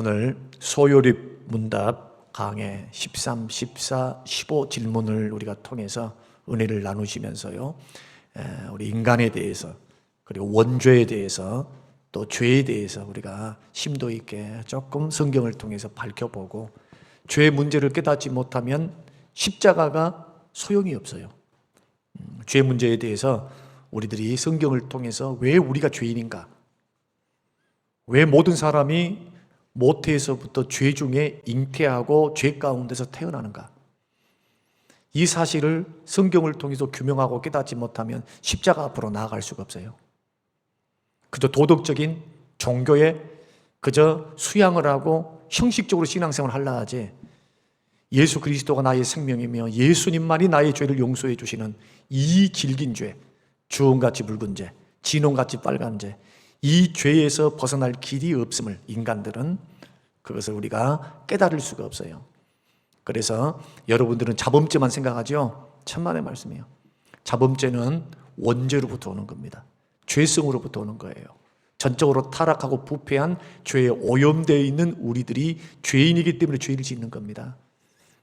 오늘 소요립 문답 강해 13, 14, 15 질문을 우리가 통해서 은혜를 나누시면서요, 우리 인간에 대해서 그리고 원죄에 대해서 또 죄에 대해서 우리가 심도 있게 조금 성경을 통해서 밝혀보고, 죄의 문제를 깨닫지 못하면 십자가가 소용이 없어요. 죄 문제에 대해서 우리들이 성경을 통해서 왜 우리가 죄인인가, 왜 모든 사람이 모태에서부터 죄 중에 잉태하고 죄 가운데서 태어나는가, 이 사실을 성경을 통해서 규명하고 깨닫지 못하면 십자가 앞으로 나아갈 수가 없어요. 그저 도덕적인 종교에 그저 수양을 하고 형식적으로 신앙생활을 하려 하지, 예수 그리스도가 나의 생명이며 예수님만이 나의 죄를 용서해 주시는 이 질긴 죄, 주홍같이 붉은 죄, 진홍같이 빨간 죄, 이 죄에서 벗어날 길이 없음을 인간들은 그것을 우리가 깨달을 수가 없어요. 그래서 여러분들은 자범죄만 생각하죠? 천만의 말씀이에요. 자범죄는 원죄로부터 오는 겁니다. 죄성으로부터 오는 거예요. 전적으로 타락하고 부패한 죄에 오염되어 있는 우리들이 죄인이기 때문에 죄를 짓는 겁니다.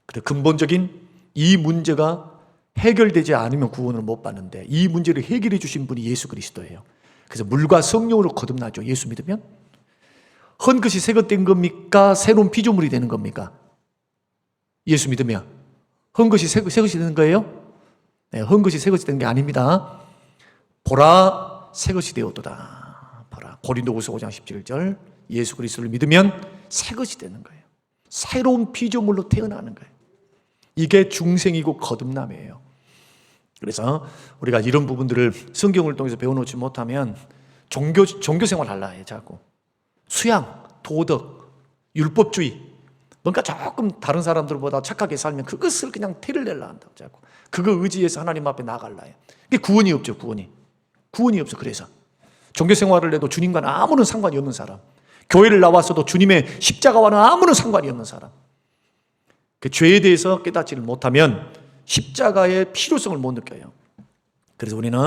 그래서 근본적인 이 문제가 해결되지 않으면 구원을 못 받는데, 이 문제를 해결해 주신 분이 예수 그리스도예요. 그래서 물과 성령으로 거듭나죠. 예수 믿으면 헌 것이 새 것 된 겁니까? 새로운 피조물이 되는 겁니까? 예수 믿으면 헌 것이 새 것이 되는 거예요? 네, 헌 것이 새 것이 된 게 아닙니다. 보라, 새 것이 되었도다. 보라, 고린도후서 5장 17절, 예수 그리스도를 믿으면 새 것이 되는 거예요. 새로운 피조물로 태어나는 거예요. 이게 중생이고 거듭남이에요. 그래서 우리가 이런 부분들을 성경을 통해서 배워놓지 못하면 종교 생활 하려 해요. 자꾸 수양, 도덕, 율법주의, 뭔가 조금 다른 사람들보다 착하게 살면 그것을 그냥 티를 내려 한다고 자꾸 그거 의지해서 하나님 앞에 나아가려 해요. 그게 구원이 없죠. 구원이 없어. 그래서 종교 생활을 해도 주님과는 아무런 상관이 없는 사람, 교회를 나왔어도 주님의 십자가와는 아무런 상관이 없는 사람, 그 죄에 대해서 깨닫지를 못하면 십자가의 필요성을 못 느껴요. 그래서 우리는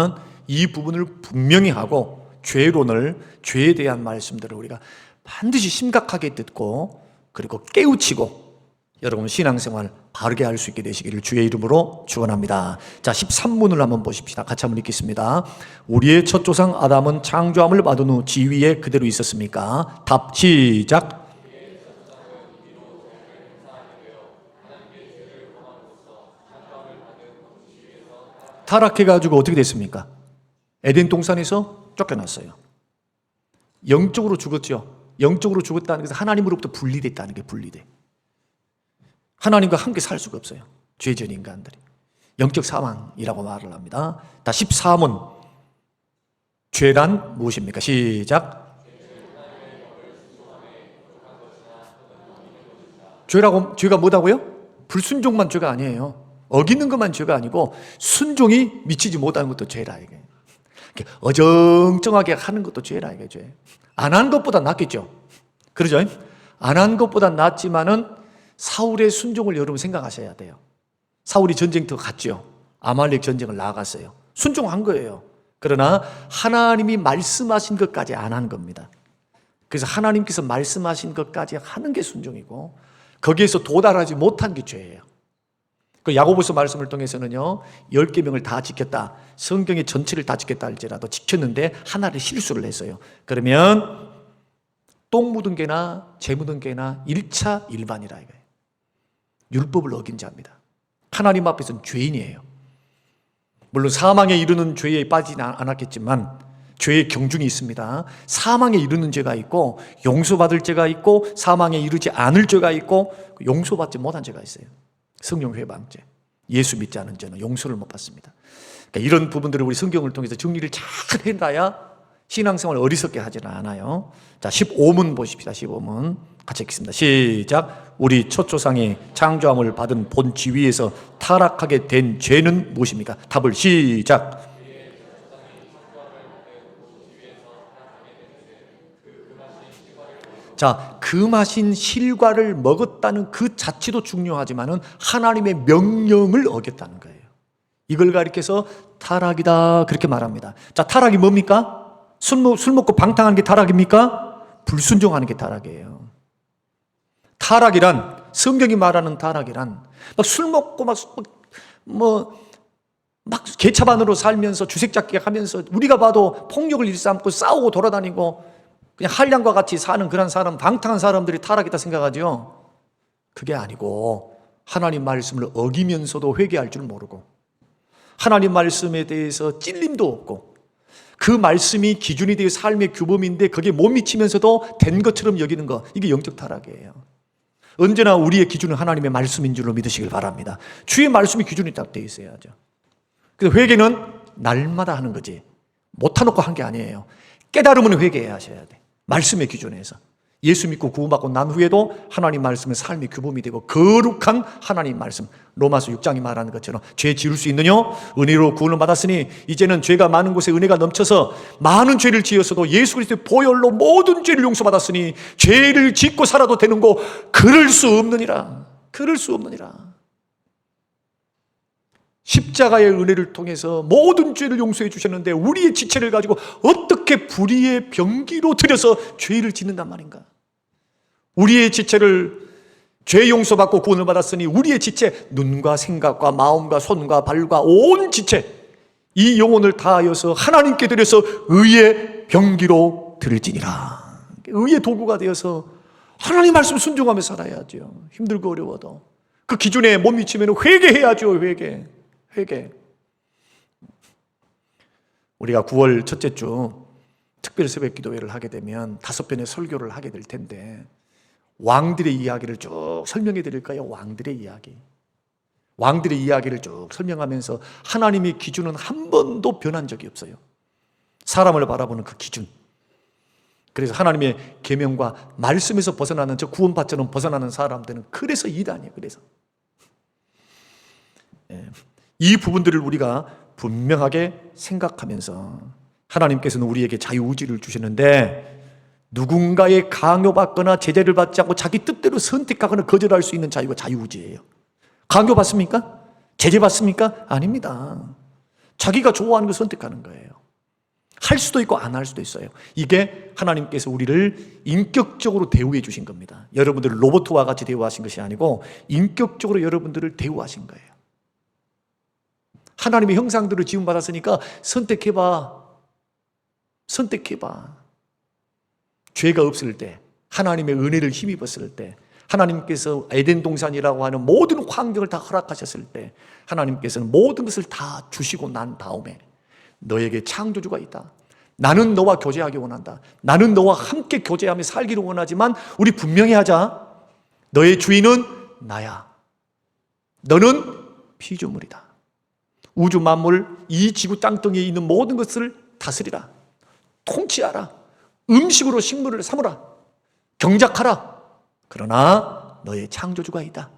이 부분을 분명히 하고, 죄론을, 죄에 대한 말씀들을 우리가 반드시 심각하게 듣고 그리고 깨우치고 여러분 신앙생활 바르게 할 수 있게 되시기를 주의 이름으로 축원합니다. 자, 13문을 한번 보십시다. 같이 한번 읽겠습니다. 우리의 첫 조상 아담은 창조함을 받은 후 지위에 그대로 있었습니까? 답 시작. 타락해가지고 어떻게 됐습니까? 에덴 동산에서 쫓겨났어요. 영적으로 죽었죠. 영적으로 죽었다는 것은 하나님으로부터 분리됐다는 게 분리돼. 하나님과 함께 살 수가 없어요. 죄전 인간들이. 영적 사망이라고 말을 합니다. 다 14문. 죄란 무엇입니까? 시작. 죄가 뭐다고요? 불순종만 죄가 아니에요. 어기는 것만 죄가 아니고 순종이 미치지 못하는 것도 죄라 이게. 어정쩡하게 하는 것도 죄라 이게 죄. 안 한 것보다 낫겠죠. 그러죠? 안 한 것보다 낫지만은 사울의 순종을 여러분 생각하셔야 돼요. 사울이 전쟁터 갔죠. 아말렉 전쟁을 나갔어요. 순종한 거예요. 그러나 하나님이 말씀하신 것까지 안 한 겁니다. 그래서 하나님께서 말씀하신 것까지 하는 게 순종이고, 거기에서 도달하지 못한 게 죄예요. 그 야고보서 말씀을 통해서는요, 10계명을 다 지켰다, 성경의 전체를 다 지켰다 할지라도 지켰는데 하나를 실수를 했어요. 그러면 똥 묻은 개나 재 묻은 개나 1차 일반이라 이거예요. 율법을 어긴 자입니다. 하나님 앞에서는 죄인이에요. 물론 사망에 이르는 죄에 빠지지 않았겠지만 죄의 경중이 있습니다. 사망에 이르는 죄가 있고 용서받을 죄가 있고 사망에 이르지 않을 죄가 있고 용서받지 못한 죄가 있어요. 성령 회방죄, 예수 믿지 않은 죄는 용서를 못 받습니다. 그러니까 이런 부분들을 우리 성경을 통해서 정리를 잘 해놔야 신앙생활 어리석게 하지는 않아요. 자, 15문 보십시다. 15문 같이 읽겠습니다. 시작. 우리 첫 조상이 창조함을 받은 본 지위에서 타락하게 된 죄는 무엇입니까? 답을 시작. 자, 금하신 실과를 먹었다는 그 자체도 중요하지만은 하나님의 명령을 어겼다는 거예요. 이걸 가리켜서 타락이다 그렇게 말합니다. 자, 타락이 뭡니까? 술 먹고 방탕하는 게 타락입니까? 불순종하는 게 타락이에요. 타락이란, 성경이 말하는 타락이란 막 술 먹고 막 개차반으로 살면서 주색잡기 하면서 우리가 봐도 폭력을 일삼고 싸우고 돌아다니고 그냥 한량과 같이 사는 그런 사람, 방탕한 사람들이 타락이다 생각하죠. 그게 아니고 하나님 말씀을 어기면서도 회개할 줄 모르고 하나님 말씀에 대해서 찔림도 없고 그 말씀이 기준이 되어 삶의 규범인데 거기에 못 미치면서도 된 것처럼 여기는 것, 이게 영적 타락이에요. 언제나 우리의 기준은 하나님의 말씀인 줄로 믿으시길 바랍니다. 주의 말씀이 기준이 딱 되어 있어야죠. 그래서 회개는 날마다 하는 거지 못해놓고 한 게 아니에요. 깨달으면 회개해야 하셔야 돼. 말씀의 기준에서 예수 믿고 구원받고 난 후에도 하나님 말씀은 삶의 규범이 되고 거룩한 하나님 말씀, 로마서 6장이 말하는 것처럼 죄 지을 수 있느냐? 은혜로 구원을 받았으니 이제는 죄가 많은 곳에 은혜가 넘쳐서 많은 죄를 지었어도 예수 그리스도의 보혈로 모든 죄를 용서받았으니 죄를 짓고 살아도 되는 거 그럴 수 없느니라. 그럴 수 없느니라. 십자가의 은혜를 통해서 모든 죄를 용서해 주셨는데 우리의 지체를 가지고 어떻게 불의의 병기로 들여서 죄를 짓는단 말인가? 우리의 지체를 죄 용서받고 구원을 받았으니 우리의 지체, 눈과 생각과 마음과 손과 발과 온 지체, 이 영혼을 다하여서 하나님께 드려서 의의 병기로 들을지니라. 의의 도구가 되어서 하나님 말씀 순종하며 살아야죠. 힘들고 어려워도 그 기준에 못 미치면 회개해야죠. 회개. 우리가 9월 첫째 주 특별 새벽 기도회를 하게 되면 5편의 설교를 하게 될 텐데 왕들의 이야기를 쭉 설명해 드릴까요? 왕들의 이야기를 쭉 설명하면서 하나님의 기준은 한 번도 변한 적이 없어요. 사람을 바라보는 그 기준. 그래서 하나님의 계명과 말씀에서 벗어나는 저 구원받처럼 벗어나는 사람들은 그래서 이단이에요. 그래서 이 부분들을 우리가 분명하게 생각하면서 하나님께서는 우리에게 자유의지를 주시는데 누군가의 강요받거나 제재를 받지 않고 자기 뜻대로 선택하거나 거절할 수 있는 자유가 자유의지예요. 강요받습니까? 제재받습니까? 아닙니다. 자기가 좋아하는 걸 선택하는 거예요. 할 수도 있고 안 할 수도 있어요. 이게 하나님께서 우리를 인격적으로 대우해 주신 겁니다. 여러분들을 로봇과 같이 대우하신 것이 아니고 인격적으로 여러분들을 대우하신 거예요. 하나님의 형상들을 지음받았으니까 선택해봐. 죄가 없을 때, 하나님의 은혜를 힘입었을 때, 하나님께서 에덴 동산이라고 하는 모든 환경을 다 허락하셨을 때 하나님께서는 모든 것을 다 주시고 난 다음에 너에게 창조주가 있다. 나는 너와 교제하기 원한다. 나는 너와 함께 교제하며 살기를 원하지만 우리 분명히 하자. 너의 주인은 나야. 너는 피조물이다. 우주 만물, 이 지구 땅덩이에 있는 모든 것을 다스리라. 통치하라. 음식으로 식물을 삼으라. 경작하라. 그러나 너의 창조주가 있다.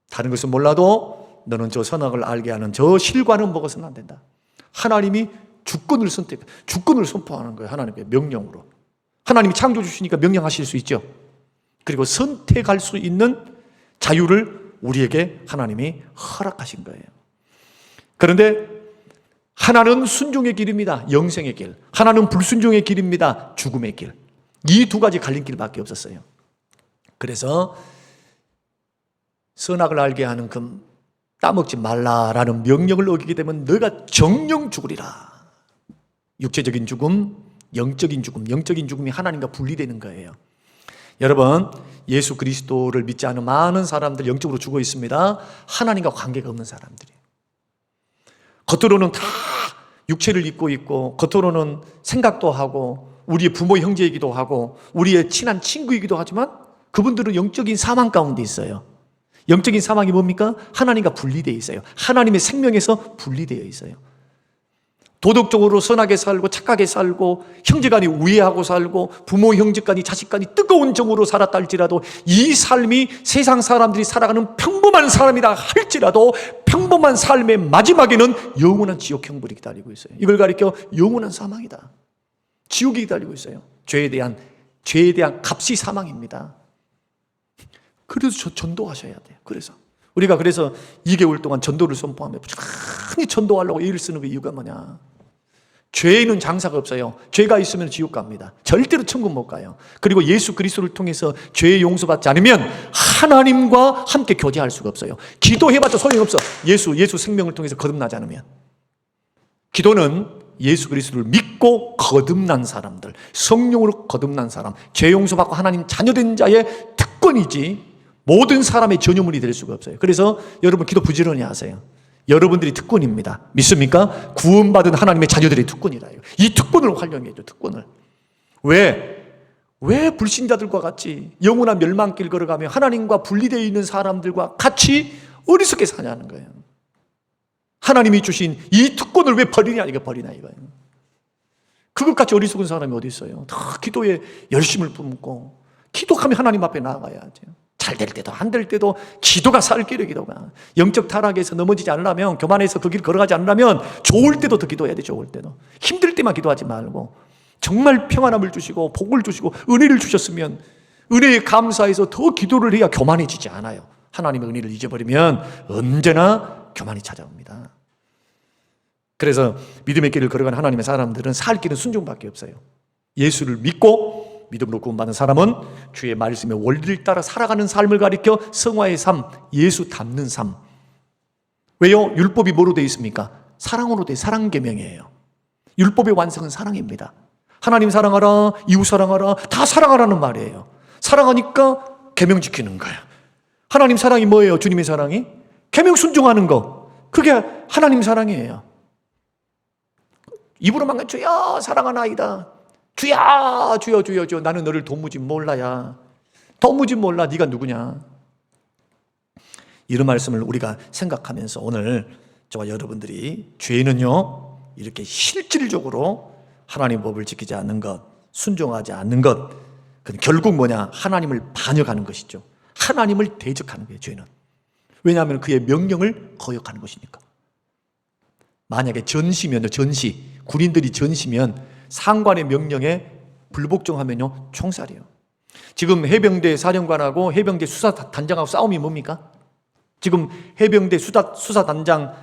다른 것은 몰라도 너는 저 선악을 알게 하는 저 실과는 먹어서는 안 된다. 하나님이 주권을 선포하는 거예요. 하나님의 명령으로. 하나님이 창조주시니까 명령하실 수 있죠. 그리고 선택할 수 있는 자유를 우리에게 하나님이 허락하신 거예요. 그런데 하나는 순종의 길입니다. 영생의 길. 하나는 불순종의 길입니다. 죽음의 길. 이 두 가지 갈림길밖에 없었어요. 그래서 선악을 알게 하는 그 따먹지 말라라는 명령을 어기게 되면 너가 정령 죽으리라. 육체적인 죽음, 영적인 죽음. 영적인 죽음이 하나님과 분리되는 거예요. 여러분, 예수 그리스도를 믿지 않은 많은 사람들 영적으로 죽어 있습니다. 하나님과 관계가 없는 사람들이에요. 겉으로는 다 육체를 입고 있고 겉으로는 생각도 하고 우리의 부모 형제이기도 하고 우리의 친한 친구이기도 하지만 그분들은 영적인 사망 가운데 있어요. 영적인 사망이 뭡니까? 하나님과 분리되어 있어요. 하나님의 생명에서 분리되어 있어요. 도덕적으로 선하게 살고 착하게 살고 형제간이 우애하고 살고 부모 형제간이 자식간이 뜨거운 정으로 살았다 할지라도 이 삶이 세상 사람들이 살아가는 평범한 사람이다 할지라도 평범한 삶의 마지막에는 영원한 지옥 형벌이 기다리고 있어요. 이걸 가리켜 영원한 사망이다. 지옥이 기다리고 있어요. 죄에 대한 값이 사망입니다. 그래서 전도하셔야 돼요. 그래서 우리가 2개월 동안 전도를 선포하며 부지런히 전도하려고 애를 쓰는 그 이유가 뭐냐? 죄에는 장사가 없어요. 죄가 있으면 지옥 갑니다. 절대로 천국 못 가요. 그리고 예수 그리스도를 통해서 죄 용서받지 않으면 하나님과 함께 교제할 수가 없어요. 기도해봤자 소용없어. 예수 생명을 통해서 거듭나지 않으면. 기도는 예수 그리스도를 믿고 거듭난 사람들, 성령으로 거듭난 사람, 죄 용서받고 하나님 자녀된 자의 특권이지 모든 사람의 전유물이 될 수가 없어요. 그래서 여러분 기도 부지런히 하세요. 여러분들이 특권입니다. 믿습니까? 구원받은 하나님의 자녀들의 특권이라. 이 특권을 활용해야죠. 특권을. 왜 불신자들과 같이 영원한 멸망길 걸어가며 하나님과 분리되어 있는 사람들과 같이 어리석게 사냐는 거예요. 하나님이 주신 이 특권을 왜 버리냐 이거예요. 그것같이 어리석은 사람이 어디 있어요? 다 기도에 열심을 뿜고 기도하며 하나님 앞에 나아가야죠. 잘 될 때도 안 될 때도 기도가 살 길이에요. 기도가 영적 타락에서 넘어지지 않으려면, 교만해서 그 길 걸어가지 않으려면 좋을 때도 더 기도해야 돼. 좋을 때도. 힘들 때만 기도하지 말고 정말 평안함을 주시고 복을 주시고 은혜를 주셨으면 은혜에 감사해서 더 기도를 해야 교만해지지 않아요. 하나님의 은혜를 잊어버리면 언제나 교만이 찾아옵니다. 그래서 믿음의 길을 걸어가는 하나님의 사람들은 살 길은 순종밖에 없어요. 예수를 믿고 믿음으로 구원받은 사람은 주의 말씀의 원리를 따라 살아가는 삶을 가리켜 성화의 삶, 예수 닮는 삶. 왜요? 율법이 뭐로 되어 있습니까? 사랑으로 되어 사랑 계명이에요. 율법의 완성은 사랑입니다. 하나님 사랑하라, 이웃 사랑하라, 다 사랑하라는 말이에요. 사랑하니까 계명 지키는 거예요. 하나님 사랑이 뭐예요? 주님의 사랑이? 계명 순종하는 거. 그게 하나님 사랑이에요. 입으로만 주여 사랑하나이다. 주야 주여 주여 주여 나는 너를 도무지 몰라야. 도무지 몰라. 네가 누구냐. 이런 말씀을 우리가 생각하면서 오늘 저와 여러분들이 죄는요 이렇게 실질적으로 하나님의 법을 지키지 않는 것, 순종하지 않는 것, 그건 결국 뭐냐? 하나님을 반역하는 것이죠. 하나님을 대적하는 거예요. 죄는. 왜냐하면 그의 명령을 거역하는 것이니까. 만약에 전시면요, 전시 군인들이 전시면 상관의 명령에 불복종하면요 총살이에요. 지금 해병대 사령관하고 해병대 수사단장하고 싸움이 뭡니까? 지금 해병대 수사단장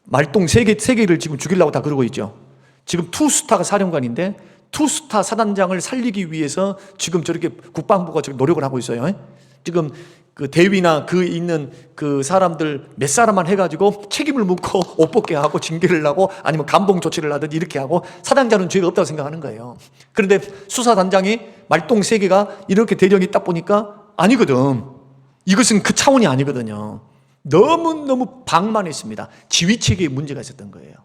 말똥 3개를 지금 죽이려고 다 그러고 있죠. 지금 투스타가 사령관인데 투스타 사단장을 살리기 위해서 지금 저렇게 국방부가 지금 노력을 하고 있어요. 지금 그 대위나 그 있는 그 사람들 몇 사람만 해가지고 책임을 묻고 옷 벗게 하고 징계를 하고 아니면 감봉 조치를 하든지 이렇게 하고 사단장은 죄가 없다고 생각하는 거예요. 그런데 수사단장이 말똥 3개가 이렇게 대령이 딱 보니까 아니거든. 이것은 그 차원이 아니거든요. 너무너무 방만했습니다. 지휘체계에 문제가 있었던 거예요.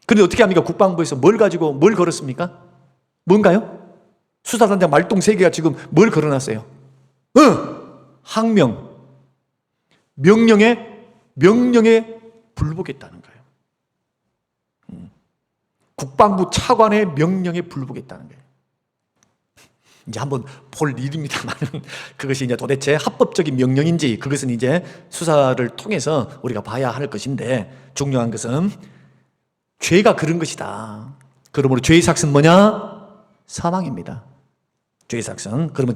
그런데 어떻게 합니까? 국방부에서 뭘 가지고 뭘 걸었습니까? 뭔가요? 수사단장 말똥 3개가 지금 뭘 걸어놨어요? 항명. 명령에 불복했다는 거예요. 국방부 차관의 명령에 불복했다는 거예요. 이제 한번 볼 일입니다만 그것이 이제 도대체 합법적인 명령인지 그것은 이제 수사를 통해서 우리가 봐야 할 것인데 중요한 것은 죄가 그런 것이다. 그러므로 죄의 삭은 뭐냐? 사망입니다. 죄의 삭은. 그러면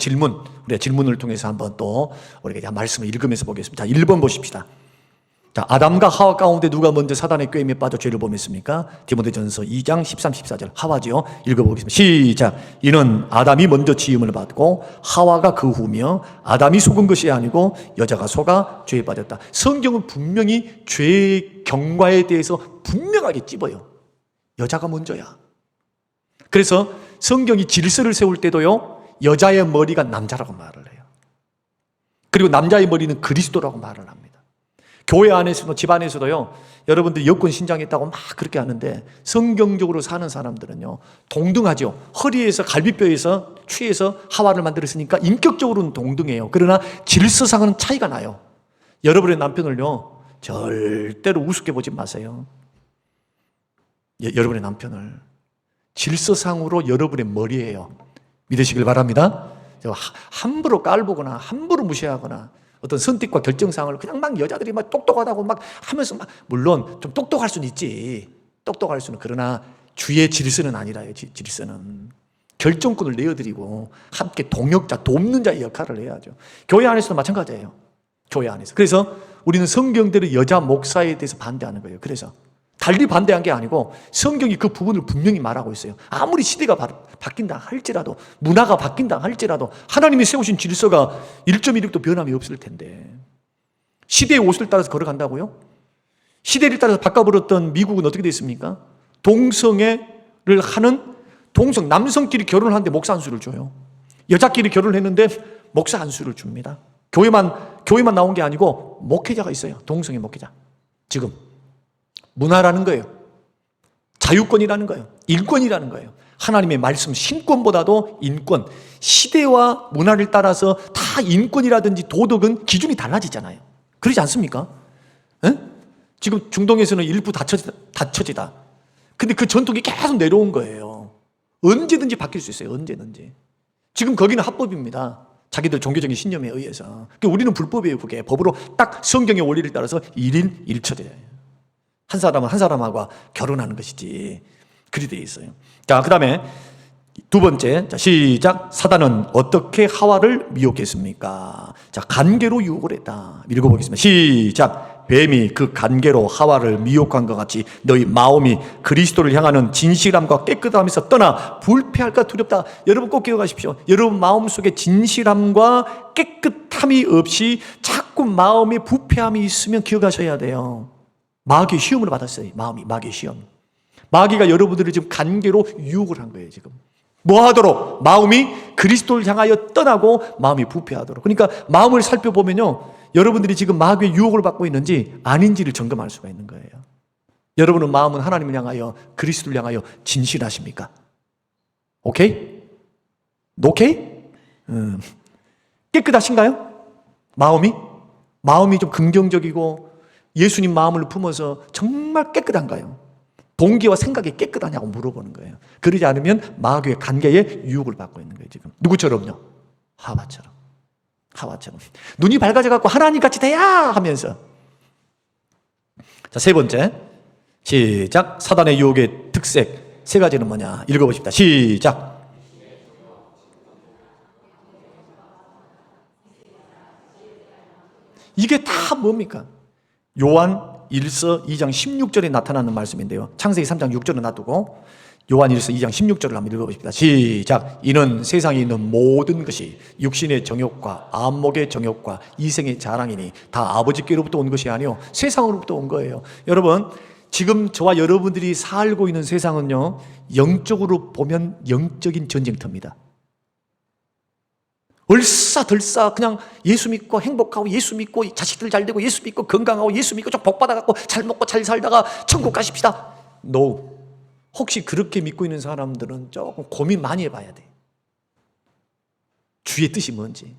우리가 질문을 통해서 한번 또 우리가 말씀을 읽으면서 보겠습니다. 자, 1번 보십시다. 자, 아담과 하와 가운데 누가 먼저 사단의 꾀임에 빠져 죄를 범했습니까? 디모데전서 2장 13, 14절 하와지요. 읽어보겠습니다. 시작. 이는 아담이 먼저 지음을 받고 하와가 그 후며 아담이 속은 것이 아니고 여자가 속아 죄에 빠졌다. 성경은 분명히 죄의 경과에 대해서 분명하게 찝어요. 여자가 먼저야. 그래서 성경이 질서를 세울 때도요 여자의 머리가 남자라고 말을 해요. 그리고 남자의 머리는 그리스도라고 말을 합니다. 교회 안에서도 집 안에서도요 여러분들 여권 신장했다고 막 그렇게 하는데 성경적으로 사는 사람들은요 동등하죠. 허리에서 갈비뼈에서 취해서 하와를 만들었으니까 인격적으로는 동등해요. 그러나 질서상은 차이가 나요. 여러분의 남편을요 절대로 우습게 보지 마세요. 여러분의 남편을 질서상으로 여러분의 머리예요. 믿으시길 바랍니다. 함부로 깔보거나 함부로 무시하거나 어떤 선택과 결정사항을 그냥 막 여자들이 막 똑똑하다고 막 하면서 막 물론 좀 똑똑할 수는 있지. 똑똑할 수는. 그러나 주의 질서는 아니라요. 질서는 결정권을 내어드리고 함께 동역자, 돕는 자의 역할을 해야죠. 교회 안에서도 마찬가지예요. 교회 안에서. 그래서 우리는 성경대로 여자 목사에 대해서 반대하는 거예요. 그래서 달리 반대한 게 아니고 성경이 그 부분을 분명히 말하고 있어요. 아무리 시대가 바뀐다 할지라도, 문화가 바뀐다 할지라도 하나님이 세우신 질서가 1.16도 변함이 없을 텐데 시대의 옷을 따라서 걸어간다고요? 시대를 따라서 바꿔버렸던 미국은 어떻게 됐습니까? 동성애를 하는 남성끼리 결혼하는데 목사 한 수를 줘요. 여자끼리 결혼을 했는데 목사 한 수를 줍니다. 교회만 나온 게 아니고 목회자가 있어요. 동성애 목회자. 지금 문화라는 거예요. 자유권이라는 거예요. 인권이라는 거예요. 하나님의 말씀 신권보다도 인권, 시대와 문화를 따라서 다 인권이라든지 도덕은 기준이 달라지잖아요. 그러지 않습니까? 에? 지금 중동에서는 일부 다처지다. 근데 그 전통이 계속 내려온 거예요. 언제든지 바뀔 수 있어요. 언제든지. 지금 거기는 합법입니다. 자기들 종교적인 신념에 의해서. 그러니까 우리는 불법이에요. 그게 법으로 딱 성경의 원리를 따라서 1인 1처제예요. 한 사람은 한 사람하고 결혼하는 것이지. 그리 되어 있어요. 자, 그 다음에 두 번째. 자, 시작. 사단은 어떻게 하와를 미혹했습니까? 자, 간계로 유혹을 했다. 읽어보겠습니다. 시작. 뱀이 그 간계로 하와를 미혹한 것 같이 너희 마음이 그리스도를 향하는 진실함과 깨끗함에서 떠나 불패할까 두렵다. 여러분 꼭 기억하십시오. 여러분 마음속에 진실함과 깨끗함이 없이 자꾸 마음에 부패함이 있으면 기억하셔야 돼요. 마귀의 시험을 받았어요. 마귀의 시험. 마귀가 여러분들을 지금 간계로 유혹을 한 거예요. 지금 뭐 하도록? 마음이 그리스도를 향하여 떠나고 마음이 부패하도록. 그러니까 마음을 살펴보면요, 여러분들이 지금 마귀의 유혹을 받고 있는지 아닌지를 점검할 수가 있는 거예요. 여러분의 마음은 하나님을 향하여, 그리스도를 향하여 진실하십니까? 오케이? 오케이? 깨끗하신가요? 마음이 좀 긍정적이고 예수님 마음을 품어서 정말 깨끗한가요? 동기와 생각이 깨끗하냐고 물어보는 거예요. 그러지 않으면 마귀의 간계에 유혹을 받고 있는 거예요. 지금 누구처럼요? 하와처럼. 눈이 밝아져갖고 하나님같이 돼야 하면서. 자, 세 번째. 시작. 사단의 유혹의 특색 세 가지는 뭐냐? 읽어보십시다. 시작. 이게 다 뭡니까? 요한 1서 2장 16절에 나타나는 말씀인데요. 창세기 3장 6절은 놔두고 요한 1서 2장 16절을 한번 읽어보십시다. 시작. 이는 세상에 있는 모든 것이 육신의 정욕과 안목의 정욕과 이생의 자랑이니 다 아버지께로부터 온 것이 아니요 세상으로부터 온 거예요. 여러분, 지금 저와 여러분들이 살고 있는 세상은요, 영적으로 보면 영적인 전쟁터입니다. 얼싸덜싸 그냥 예수 믿고 행복하고 예수 믿고 자식들 잘 되고 예수 믿고 건강하고 예수 믿고 좀 복받아갖고 잘 먹고 잘 살다가 천국 가십시다. No. 혹시 그렇게 믿고 있는 사람들은 조금 고민 많이 해봐야 돼. 주의 뜻이 뭔지.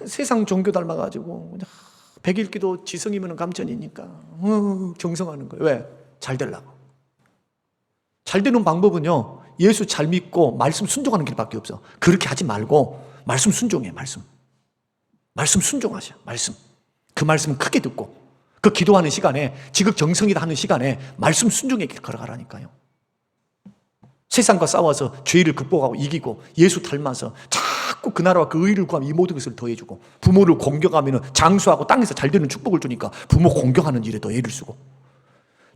세상 종교 닮아가지고 100일 기도 지성이면 감천이니까 경성하는 거예요. 왜? 잘 되려고. 잘 되는 방법은요, 예수 잘 믿고 말씀 순종하는 길밖에 없어. 그렇게 하지 말고 말씀 순종해. 말씀 순종하셔. 그 말씀 크게 듣고 그 기도하는 시간에 지극정성이다 하는 시간에 말씀 순종의 길 걸어가라니까요. 세상과 싸워서 죄를 극복하고 이기고 예수 닮아서 자꾸 그 나라와 그 의를 구하면 이 모든 것을 더해주고, 부모를 공경하면 장수하고 땅에서 잘 되는 축복을 주니까 부모 공경하는 일에 더 애를 쓰고,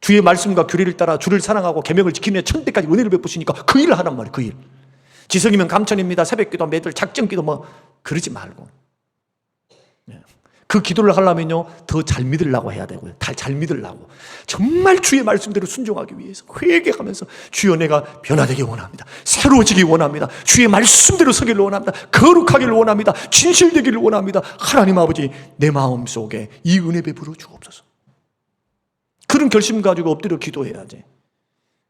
주의 말씀과 규례를 따라 주를 사랑하고 계명을 지키는 천대까지 은혜를 베푸시니까 그 일을 하란 말이에요. 그 일. 지성이면 감천입니다. 새벽기도, 매들 작정기도 뭐 그러지 말고. 그 기도를 하려면요, 더 잘 믿으려고 해야 되고요. 잘 믿으려고. 정말 주의 말씀대로 순종하기 위해서 회개하면서 주여 내가 변화되기 원합니다. 새로워지기 원합니다. 주의 말씀대로 서기를 원합니다. 거룩하기를 원합니다. 진실되기를 원합니다. 하나님 아버지, 내 마음속에 이 은혜 베풀어 주옵소서. 그런 결심 가지고 엎드려 기도해야지.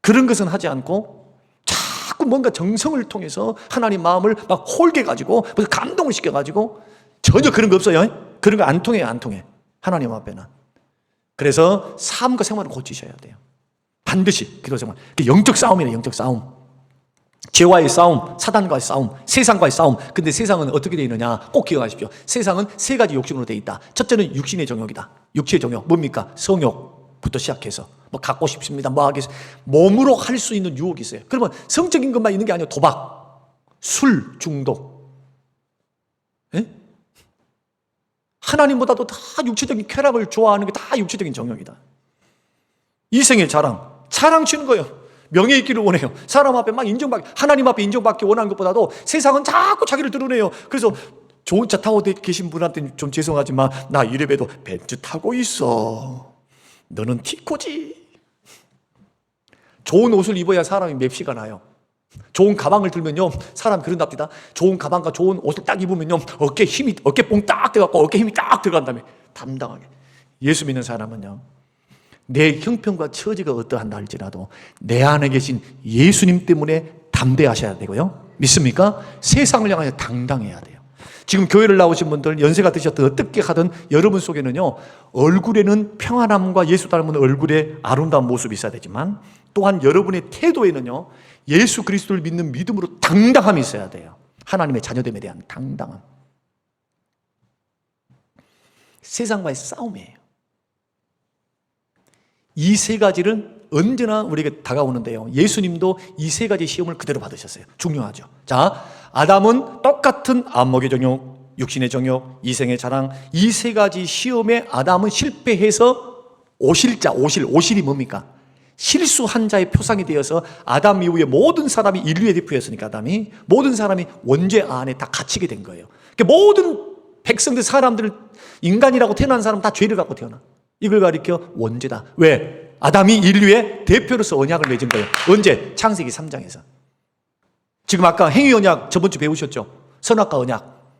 그런 것은 하지 않고 자꾸 뭔가 정성을 통해서 하나님 마음을 막 홀게가지고 감동을 시켜가지고 전혀 그런 거 없어요. 그런 거 안 통해요. 안 통해. 하나님 앞에는. 그래서 삶과 생활을 고치셔야 돼요. 반드시 기도 생활. 영적 싸움이에요. 영적 싸움. 죄와의 싸움, 사단과의 싸움, 세상과의 싸움. 근데 세상은 어떻게 되어 있느냐? 꼭 기억하십시오. 세상은 세 가지 욕심으로 되어 있다. 첫째는 육신의 정욕이다. 육체의 정욕. 뭡니까? 성욕부터 시작해서 뭐 갖고 싶습니다. 뭐 하겠어. 몸으로 할 수 있는 유혹이 있어요. 그러면 성적인 것만 있는 게 아니고 도박, 술 중독, 에? 하나님보다도 다 육체적인 쾌락을 좋아하는 게 다 육체적인 정욕이다. 이생의 자랑 치는 거예요. 명예 있기를 원해요. 사람 앞에 막 하나님 앞에 인정받기 원하는 것보다도 세상은 자꾸 자기를 드러내요. 그래서 좋은 차 타고 계신 분한테는 좀 죄송하지만 나 이래봬도 벤츠 타고 있어. 너는 티코지. 좋은 옷을 입어야 사람이 맵시가 나요. 좋은 가방을 들면요, 사람 그런답니다. 좋은 가방과 좋은 옷을 딱 입으면요, 어깨뽕 딱 들어가고 어깨 힘이 딱 들어간 다음에 담당하게. 예수 믿는 사람은요, 내 형편과 처지가 어떠한다 할지라도 내 안에 계신 예수님 때문에 담대하셔야 되고요. 믿습니까? 세상을 향하여 당당해야 돼요. 지금 교회를 나오신 분들, 연세가 드셨든 어떻게 하든 여러분 속에는요, 얼굴에는 평안함과 예수 닮은 얼굴의 아름다운 모습이 있어야 되지만 또한 여러분의 태도에는요, 예수 그리스도를 믿는 믿음으로 당당함이 있어야 돼요. 하나님의 자녀됨에 대한 당당함. 세상과의 싸움이에요. 이 세 가지를 언제나 우리에게 다가오는데요, 예수님도 이 세 가지 시험을 그대로 받으셨어요. 중요하죠. 자, 아담은 똑같은 안목의 정욕, 육신의 정욕, 이생의 자랑, 이 세 가지 시험에 아담은 실패해서 오실이 뭡니까? 실수한 자의 표상이 되어서 아담 이후에 모든 사람이 인류의 대표였으니까 아담이 모든 사람이 원죄 안에 다 갇히게 된 거예요. 그러니까 모든 백성들, 사람들, 인간이라고 태어난 사람 다 죄를 갖고 태어나. 이걸 가리켜 원죄다. 왜? 아담이 인류의 대표로서 언약을 맺은 거예요. 언제? 창세기 3장에서. 지금 아까 행위 언약 저번 주 배우셨죠? 선악과 언약.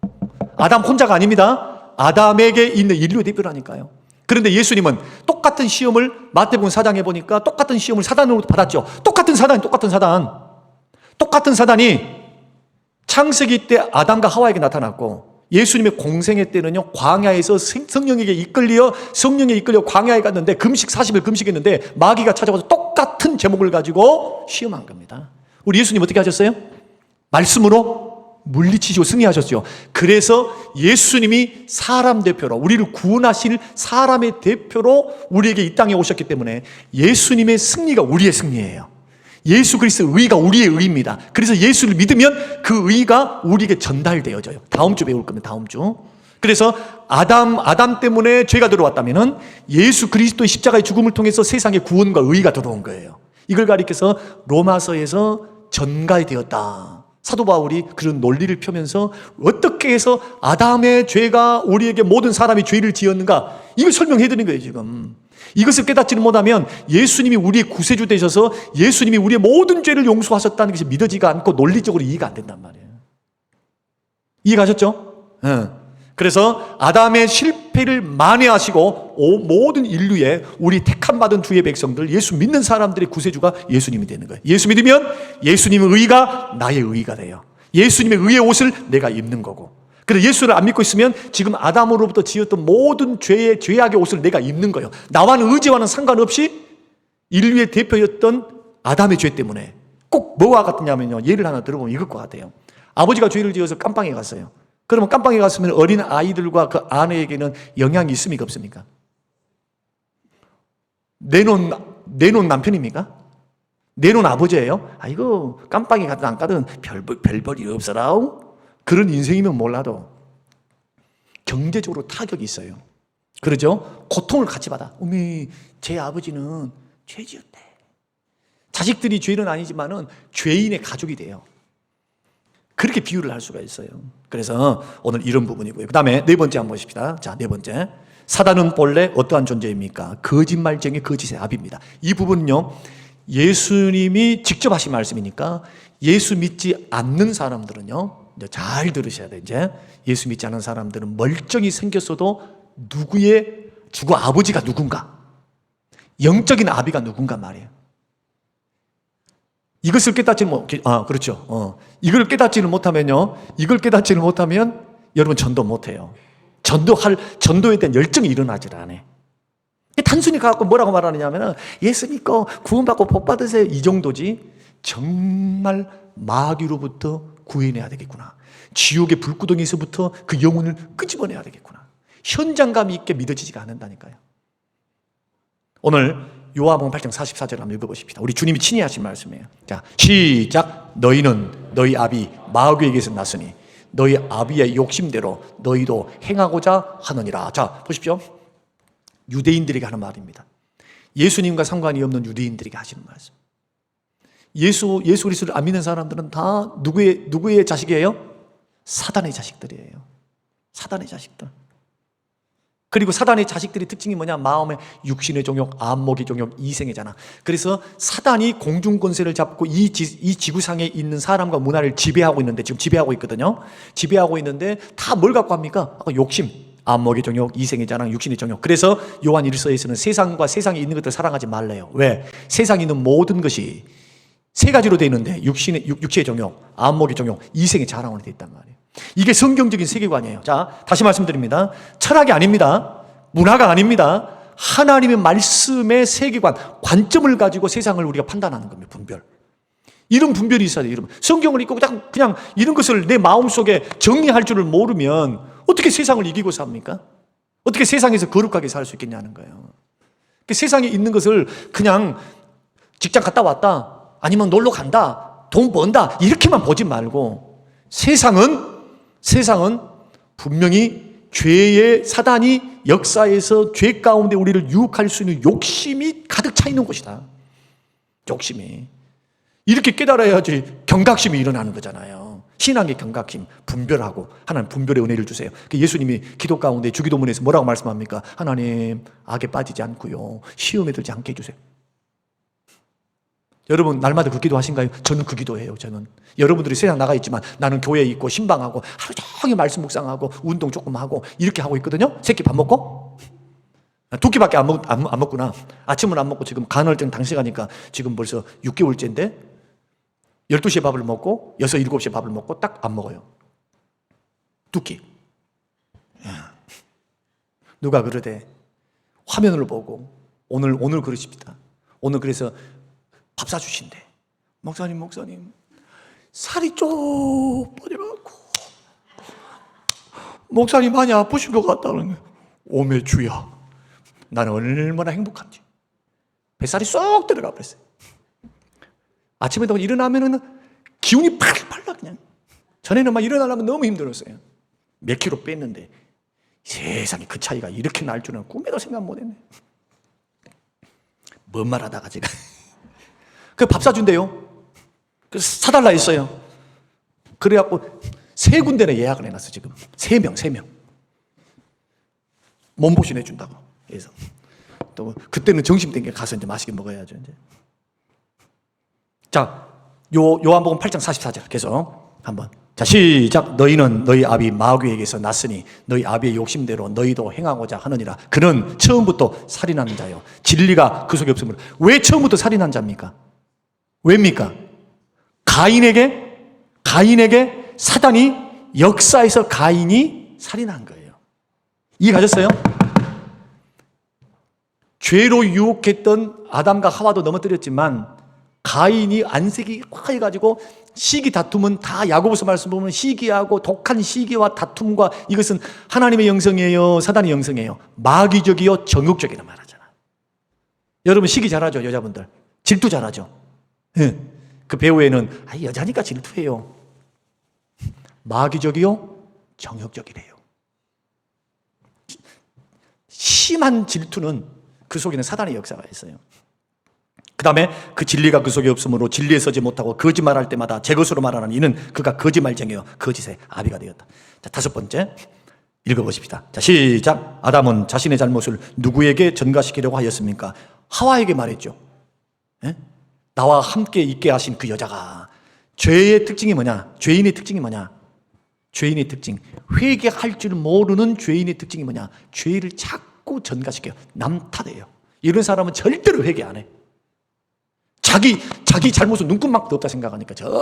아담 혼자가 아닙니다. 아담에게 있는 인류의 대표라니까요. 그런데 예수님은 똑같은 시험을 마태복음 4장에 보니까 똑같은 시험을 사단으로 받았죠. 똑같은 사단이 창세기 때 아담과 하와에게 나타났고, 예수님의 공생애 때는요, 광야에서 성령에 이끌려 광야에 갔는데 40일 금식했는데 마귀가 찾아와서 똑같은 제목을 가지고 시험한 겁니다. 우리 예수님 어떻게 하셨어요? 말씀으로 물리치시고 승리하셨죠. 그래서 예수님이 사람 대표로, 우리를 구원하실 사람의 대표로 우리에게 이 땅에 오셨기 때문에 예수님의 승리가 우리의 승리예요. 예수 그리스도의 의가 우리의 의입니다. 그래서 예수를 믿으면 그 의가 우리에게 전달되어져요. 다음 주 배울 겁니다. 다음 주. 그래서 아담 때문에 죄가 들어왔다면은 예수 그리스도의 십자가의 죽음을 통해서 세상에 구원과 의가 들어온 거예요. 이걸 가리켜서 로마서에서 전가이 되었다. 사도 바울이 그런 논리를 펴면서 어떻게 해서 아담의 죄가 우리에게 모든 사람이 죄를 지었는가, 이걸 설명해 드린 거예요. 지금 이것을 깨닫지는 못하면 예수님이 우리의 구세주 되셔서 예수님이 우리의 모든 죄를 용서하셨다는 것이 믿어지가 않고 논리적으로 이해가 안 된단 말이에요. 이해가셨죠? 그래서 아담의 실패를 만회하시고 모든 인류의 우리 택함 받은 주의 백성들, 예수 믿는 사람들의 구세주가 예수님이 되는 거예요. 예수 믿으면 예수님의 의가 나의 의가 돼요. 예수님의 의의 옷을 내가 입는 거고, 그래서 예수를 안 믿고 있으면 지금 아담으로부터 지었던 모든 죄악의 옷을 내가 입는 거예요. 나와는 의지와는 상관없이 인류의 대표였던 아담의 죄 때문에. 꼭 뭐와 같냐면요, 예를 하나 들어보면 이것과 같아요. 아버지가 죄를 지어서 깜빵에 갔어요. 그러면 깜빵에 갔으면 어린 아이들과 그 아내에게는 영향이 있습니까, 없습니까? 내놓은 남편입니까? 내놓은 아버지예요? 아이고, 깜빵에 가든 안 가든 별볼이 없어라. 그런 인생이면 몰라도 경제적으로 타격이 있어요. 그러죠? 고통을 같이 받아. 어미, 제 아버지는 죄 지었대. 자식들이 죄는 아니지만은 죄인의 가족이 돼요. 그렇게 비유를 할 수가 있어요. 그래서 오늘 이런 부분이고요. 그 다음에 네 번째 한번 보십시다. 자, 네 번째. 사단은 본래 어떠한 존재입니까? 거짓말쟁이, 거짓의 아비입니다. 이 부분은요, 예수님이 직접 하신 말씀이니까 예수 믿지 않는 사람들은요, 잘 들으셔야 돼요. 이제 예수 믿지 않는 사람들은 멀쩡히 생겼어도 누구의 주고 아버지가 누군가, 영적인 아비가 누군가 말이에요. 이것을 깨닫지는 그렇죠. 이걸 깨닫지는 못하면요, 여러분 전도 못해요. 전도에 대한 열정이 일어나질 않아요. 단순히 가갖고 뭐라고 말하느냐면은 예수 믿고 구원받고 복 받으세요, 이 정도지. 정말 마귀로부터 구해내야 되겠구나. 지옥의 불구덩이에서부터 그 영혼을 끄집어내야 되겠구나. 현장감 있게 믿어지지가 않는다니까요. 오늘 요한복음 8장 44절 한번 읽어보십시다. 우리 주님이 친히 하신 말씀이에요. 자, 시작. 너희는 너희 아비 마귀에게서 났으니 너희 아비의 욕심대로 너희도 행하고자 하느니라. 자, 보십시오. 유대인들에게 하는 말입니다. 예수님과 상관이 없는 유대인들에게 하시는 말씀. 예수 그리스도를 안 믿는 사람들은 다 누구의 자식이에요? 사단의 자식들이에요. 사단의 자식들. 그리고 사단의 자식들의 특징이 뭐냐? 마음의 육신의 종욕, 안목의 종욕, 이생애잖아. 그래서 사단이 공중권세를 잡고 이 지구상에 있는 사람과 문화를 지배하고 있는데, 지금 지배하고 있거든요. 지배하고 있는데 다 뭘 갖고 합니까? 욕심, 안목의 종욕, 이생의 자랑, 육신의 종욕. 그래서 요한 1서에서는 세상과 세상에 있는 것들을 사랑하지 말래요. 왜? 세상에 있는 모든 것이 세 가지로 되어 있는데 육체의 종욕, 안목의 종욕, 이생의 자랑으로 되어 있단 말이에요. 이게 성경적인 세계관이에요. 자, 다시 말씀드립니다. 철학이 아닙니다. 문화가 아닙니다. 하나님의 말씀의 세계관, 관점을 가지고 세상을 우리가 판단하는 겁니다. 분별. 이런 분별이 있어야 돼요. 여러분. 성경을 읽고 그냥 이런 것을 내 마음속에 정리할 줄을 모르면 어떻게 세상을 이기고 삽니까? 어떻게 세상에서 거룩하게 살 수 있겠냐는 거예요. 세상에 있는 것을 그냥 직장 갔다 왔다, 아니면 놀러 간다, 돈 번다, 이렇게만 보지 말고 세상은 분명히 죄의 사단이 역사에서 죄 가운데 우리를 유혹할 수 있는 욕심이 가득 차 있는 곳이다. 욕심이. 이렇게 깨달아야지 경각심이 일어나는 거잖아요. 신앙의 경각심, 분별하고 하나님 분별의 은혜를 주세요. 예수님이 기도 가운데 주기도문에서 뭐라고 말씀합니까? 하나님, 악에 빠지지 않고요, 시험에 들지 않게 해주세요. 여러분 날마다 그 기도 하신가요? 저는 그 기도해요. 저는 여러분들이 세상 나가 있지만 나는 교회에 있고 신방하고 하루 종일 말씀 묵상하고 운동 조금 하고 이렇게 하고 있거든요. 새끼 밥 먹고 두 끼밖에 안 먹구나. 아침은 안 먹고 지금 간헐적 당시가니까 지금 벌써 6개월째인데 12시에 밥을 먹고 6, 7시에 밥을 먹고 딱 안 먹어요. 두 끼. 누가 그러대. 화면을 보고 오늘 그러십니다. 오늘 그래서 밥 사주신대. 목사님 살이 좀 빠져갖고 목사님 많이 아프신 것 같다는 거예요. 오메 주야, 나는 얼마나 행복한지. 뱃살이 쏙 들어가 버렸어요. 아침에 일어나면은 기운이 팔팔라 그냥. 전에는 막 일어나려면 너무 힘들었어요. 몇 킬로 뺐는데 세상에 그 차이가 이렇게 날 줄은 꿈에도 생각 못했네. 뭔 말 하다가 제가 그 밥 사준대요. 그래서 사달라 했어요. 그래갖고 3군데나 예약을 해놨어. 지금 3명 몸보신 해준다고. 그래서 또 그때는 정신 땡겨 가서 이제 맛있게 먹어야죠. 이제. 자, 요한복음 8장 44절 계속 한번. 자, 시작. 너희는 너희 아비 마귀에게서 났으니 너희 아비의 욕심대로 너희도 행하고자 하느니라. 그는 처음부터 살인하는 자요, 진리가 그 속에 없으므로. 왜 처음부터 살인한 자입니까? 왜입니까? 가인에게 사단이, 역사에서 가인이 살인한 거예요. 이해가셨어요? 죄로 유혹했던 아담과 하와도 넘어뜨렸지만 가인이 안색이 확 해가지고 시기 다툼은 다 야고보서 말씀 보면 시기하고 독한 시기와 다툼과 이것은 하나님의 영성이에요, 사단의 영성이에요? 마귀적이요, 정욕적이라 말하잖아. 여러분 시기 잘하죠? 여자분들 질투 잘하죠? 네. 그 배우에는 여자니까 질투해요. 마귀적이요, 정욕적이래요. 심한 질투는 그 속에는 사단의 역사가 있어요. 그 다음에 그 진리가 그 속에 없으므로 진리에 서지 못하고 거짓말할 때마다 제 것으로 말하는 이는 그가 거짓말쟁이요 거짓의 아비가 되었다. 자, 5번째 읽어보십시다. 자, 시작. 아담은 자신의 잘못을 누구에게 전가시키려고 하였습니까? 하와에게 말했죠. 예? 나와 함께 있게 하신 그 여자가. 죄의 특징이 뭐냐? 죄인의 특징이 뭐냐? 죄인의 특징, 회개할 줄 모르는 죄인의 특징이 뭐냐? 죄를 자꾸 전가시켜요. 남 탓해요. 이런 사람은 절대로 회개 안 해. 자기 잘못은 눈금막도 없다 생각하니까 절대로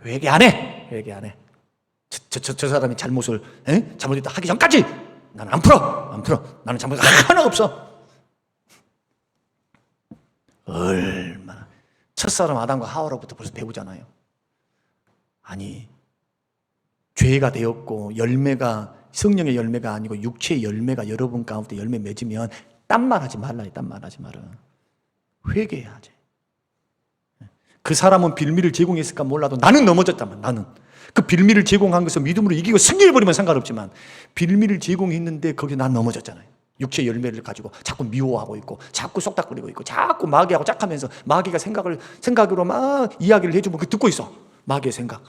회개 안 해. 회개 안 해. 저 사람이 잘못을 잘못했다 하기 전까지 나는 안 풀어. 나는 잘못 하나 없어. 얼마나. 첫사람 아담과 하와로부터 벌써 배우잖아요. 아니, 죄가 되었고 열매가 성령의 열매가 아니고 육체의 열매가 여러분 가운데 열매 맺으면 딴 말 하지 말라. 딴 말 하지 마라. 회개해야지. 그 사람은 빌미를 제공했을까 몰라도 나는 넘어졌다면, 나는 그 빌미를 제공한 것을 믿음으로 이기고 승리해버리면 상관없지만 빌미를 제공했는데 거기서 난 넘어졌잖아요. 육체의 열매를 가지고 자꾸 미워하고 있고 자꾸 쏙닥거리고 있고 자꾸 마귀하고 짝하면서 마귀가 생각으로 막 이야기를 해주면 그 듣고 있어. 마귀의 생각.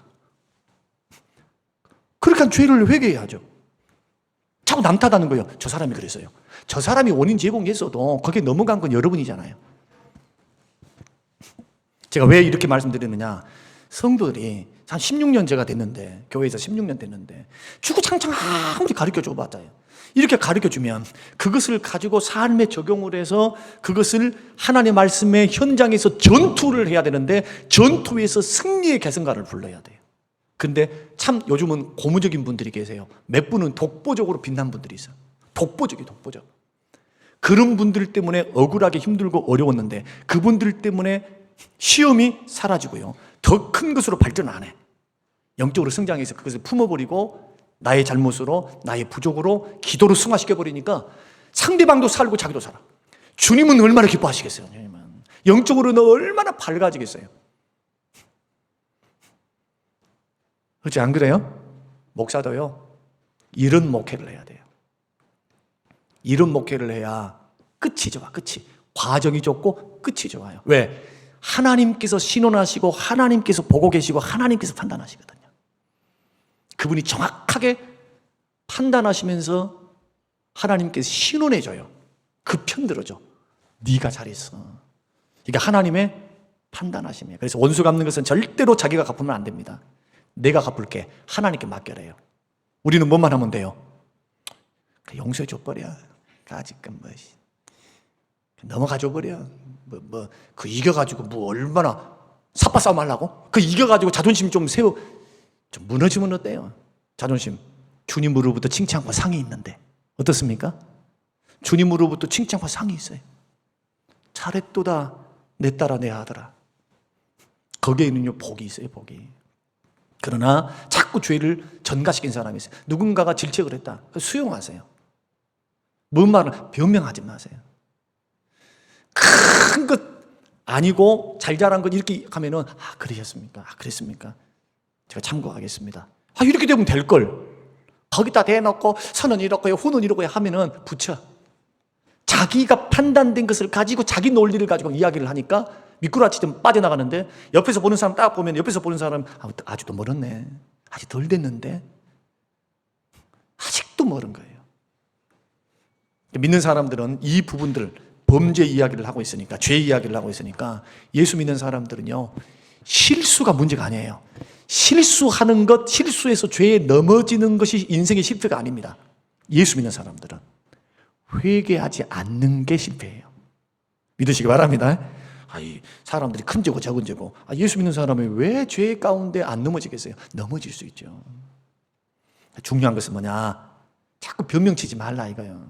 그렇게 한 죄를 회개해야죠. 자꾸 남 탓하는 거예요. 저 사람이 그랬어요. 저 사람이 원인 제공했어도 거기에 넘어간 건 여러분이잖아요. 제가 왜 이렇게 말씀드리느냐, 성도들이 한 16년 제가 됐는데, 교회에서 16년 됐는데 주구장창 아무리 가르쳐 줘봤자요, 이렇게 가르쳐 주면 그것을 가지고 삶에 적용을 해서 그것을 하나님의 말씀의 현장에서 전투를 해야 되는데 전투에서 승리의 개성가를 불러야 돼요. 근데 참 요즘은 고무적인 분들이 계세요. 몇 분은 독보적으로 빛난 분들이 있어요. 독보적. 그런 분들 때문에 억울하게 힘들고 어려웠는데 그분들 때문에 시험이 사라지고요, 더 큰 것으로 발전 안 해. 영적으로 성장해서 그것을 품어버리고 나의 잘못으로, 나의 부족으로 기도로 승화시켜버리니까 상대방도 살고 자기도 살아. 주님은 얼마나 기뻐하시겠어요. 주님은 영적으로는 얼마나 밝아지겠어요. 그렇지 안 그래요? 목사도요, 이런 목회를 해야 돼요. 이런 목회를 해야 끝이 좋아. 끝이, 과정이 좋고 끝이 좋아요. 왜? 하나님께서 신원하시고 하나님께서 보고 계시고 하나님께서 판단하시거든요. 그분이 정확하게 판단하시면서 하나님께서 신원해줘요. 그 편 들어줘. 네가 잘했어. 이게 하나님의 판단하심이에요. 그래서 원수 갚는 것은 절대로 자기가 갚으면 안 됩니다. 내가 갚을게. 하나님께 맡겨래요. 우리는 뭐만 하면 돼요? 용서해 줘버려. 아직은 넘어가줘버려. 그 이겨가지고 얼마나 삿바싸움 하려고? 그 이겨가지고 자존심 좀 무너지면 어때요? 자존심. 주님으로부터 칭찬과 상이 있는데 어떻습니까? 주님으로부터 칭찬과 상이 있어요. 잘했도다 내 딸아 내 아들아. 거기에는요 복이 있어요. 복이. 그러나 자꾸 죄를 전가시킨 사람이 있어요. 누군가가 질책을 했다. 수용하세요. 뭔 말을 변명하지 마세요. 큰 것 아니고 잘 자란 것 이렇게 하면은 그러셨습니까? 그랬습니까? 제가 참고하겠습니다. 이렇게 되면 될 걸. 거기다 대놓고 선은 이렇고요, 후는 이렇고요 하면은 붙여. 자기가 판단된 것을 가지고 자기 논리를 가지고 이야기를 하니까 미꾸라지처럼 빠져나가는데 옆에서 보는 사람 딱 보면 옆에서 보는 사람 아직도 멀었네. 아직 덜 됐는데. 아직도 멀은 거예요. 믿는 사람들은 이 부분들, 범죄 이야기를 하고 있으니까, 죄 이야기를 하고 있으니까 예수 믿는 사람들은요, 실수가 문제가 아니에요. 실수하는 것, 실수해서 죄에 넘어지는 것이 인생의 실패가 아닙니다. 예수 믿는 사람들은 회개하지 않는 게 실패예요. 믿으시기 바랍니다. 사람들이 큰 죄고 적은 죄고, 예수 믿는 사람이 왜 죄 가운데 안 넘어지겠어요? 넘어질 수 있죠. 중요한 것은 뭐냐? 자꾸 변명치지 말라 이거예요.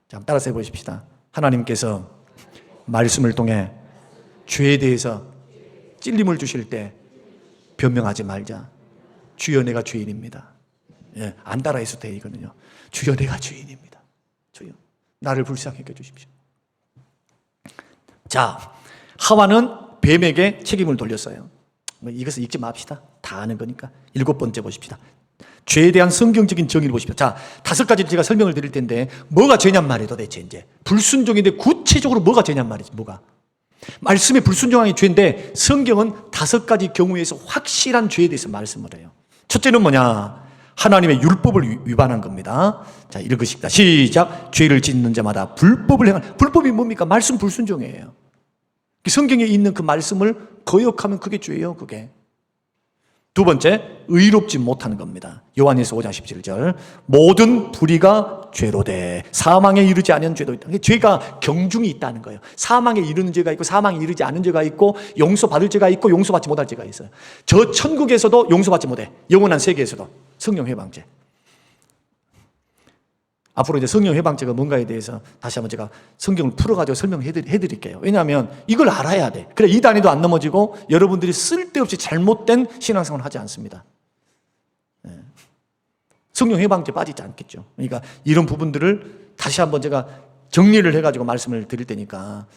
자, 한번 따라서 해보십시다. 하나님께서 말씀을 통해 죄에 대해서 찔림을 주실 때 변명하지 말자. 주여 내가 죄인입니다. 안 따라해도 돼 이거는요. 주여 내가 죄인입니다. 주여 나를 불쌍히 여겨주십시오. 자, 하와는 뱀에게 책임을 돌렸어요. 이것을 읽지 맙시다. 다 아는 거니까. 7번째 보십시다. 죄에 대한 성경적인 정의를 보십시오. 자, 5가지를 제가 설명을 드릴 텐데 뭐가 죄냔 말이에요. 도대체 이제 불순종인데 구체적으로 뭐가 죄냔 말이지. 뭐가 말씀에 불순종하기 죄인데 성경은 5가지 경우에서 확실한 죄에 대해서 말씀을 해요. 첫째는 뭐냐? 하나님의 율법을 위반한 겁니다. 자, 읽으십시다. 시작. 죄를 짓는 자마다 불법을 행한. 불법이 뭡니까? 말씀 불순종이에요. 성경에 있는 그 말씀을 거역하면 그게 죄예요. 그게. 두 번째, 의롭지 못하는 겁니다. 요한일서 5장 17절. 모든 불의가 죄로 돼 사망에 이르지 않은 죄도 있다. 죄가 경중이 있다는 거예요. 사망에 이르는 죄가 있고 사망에 이르지 않은 죄가 있고 용서받을 죄가 있고 용서받지 못할 죄가 있어요. 저 천국에서도 용서받지 못해. 영원한 세계에서도. 성령 회방죄. 앞으로 이제 성령 회방죄가 뭔가에 대해서 다시 한번 제가 성경을 풀어가지고 설명해 드릴게요. 왜냐하면 이걸 알아야 돼. 그래 이 단위도 안 넘어지고 여러분들이 쓸데없이 잘못된 신앙생활을 하지 않습니다. 성령 회방죄 빠지지 않겠죠. 그러니까 이런 부분들을 다시 한번 제가 정리를 해가지고 말씀을 드릴 테니까